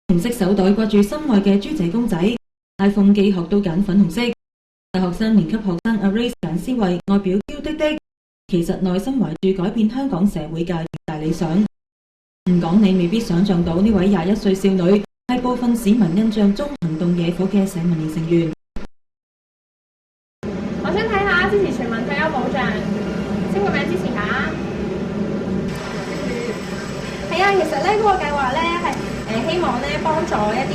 紅色手袋掛住心愛嘅豬仔公仔 ，iPhone 機殼都揀粉紅色。大學生年級學生阿 Race 簡思慧外表嬌滴滴，其實內心懷住改變香港社會嘅遠大理想。唔講你未必想象到呢位21歲少女係部分市民印象中行動野火嘅社民連成員。我想睇下支持全民退休保障，簽個名支持下。係啊，其實咧嗰個計劃咧係希望咧幫助一啲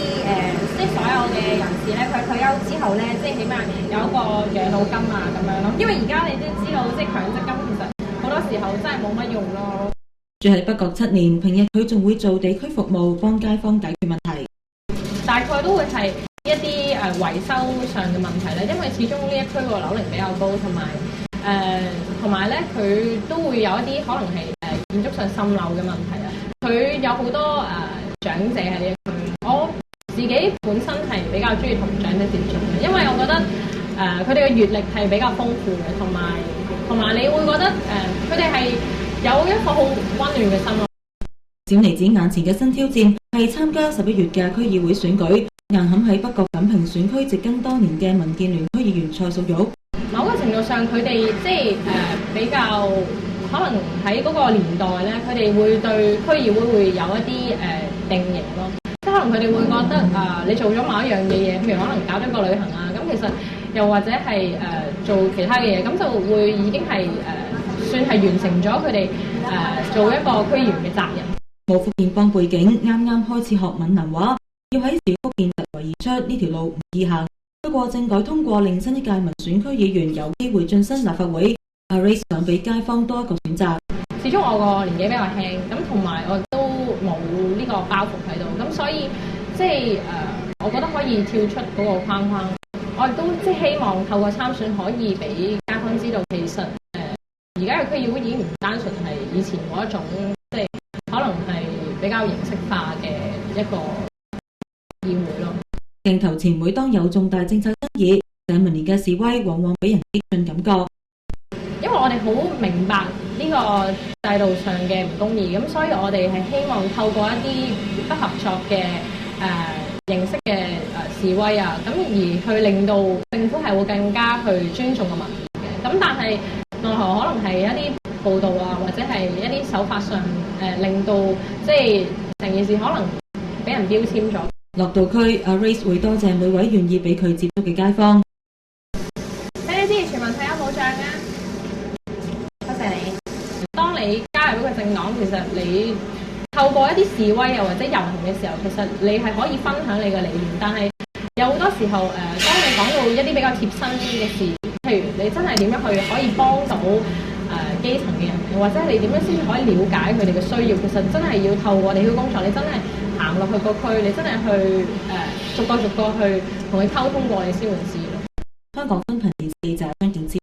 即係所有嘅人士咧，佢退休之後咧，即係起碼有一個養老金啊咁樣咯。因為而家你都知道，即係強積金其實好多時候真係冇乜用咯。住喺北角7年，平日佢仲會做地區服務，幫街坊解決問題。大概都會係一啲維修上嘅問題咧，因為始終呢一區個樓齡比較高，同埋咧佢都會有一啲可能係建築上滲漏嘅問題啊。佢有好多長者喺呢一區，我自己本身係比較中意同長者接觸嘅，因為我覺得佢哋嘅閱歷係比較豐富嘅，同埋你會覺得佢哋係有一個好溫暖嘅心咯。小妮子眼前嘅新挑戰係參加11月嘅區議會選舉，硬撼喺北角錦屏選區植根多年嘅民建聯區議員蔡素玉。某個程度上，佢哋即係比較可能喺嗰個年代咧，佢哋會對區議會會有一啲定型咯。即係可能佢哋會覺得你做咗某一樣嘅嘢，譬如可能搞咗個旅行啊，咁其實又或者係做其他嘅嘢，咁就會已經係算係完成咗佢哋做一個區議員嘅責任。冇福建幫背景，啱啱開始學閩南話，要喺小福建突圍而出呢條路唔易行。不過政改通過，令新一屆民選區議員有機會晉身立法會。阿 Race 想俾街坊多一個選擇。始終我個年紀比較輕，咁同埋我都冇呢個包袱喺度，咁所以即係我覺得可以跳出嗰個框框。我亦都即係希望透過參選可以俾街坊知道，其實而家嘅區議會已經唔單純係以前嗰一種，即係可能係比較形式化嘅一個議會咯。鏡頭前每當有重大政策爭議，社民連嘅示威往往俾人激進感覺。因為我哋好明白呢個制度上嘅唔公義，咁所以我哋係希望透過一啲不合作嘅形式嘅示威啊，咁而去令到政府係會更加去尊重個民意嘅。咁但係奈何可能係一啲報道啊，或者係一啲手法上令到即係成件事可能俾人標籤咗。落到區，阿 Race 會多謝每位願意俾佢接觸嘅街坊。請你支持全民退休保障啊！多謝你。當你加入一個政黨，其實你透過一啲示威又或者遊行嘅時候，其實你係可以分享你嘅理念，但係有好多時候當你講到一啲比較貼身嘅事，譬如你真係點樣去可以幫到基層嘅人，或者你點樣先至可以了解佢哋嘅需要，其實真係要透過地區工作，你真係行落去個區，你真係去逐個去同佢溝通過，你先會知咯。香港分頻電視記者張建之。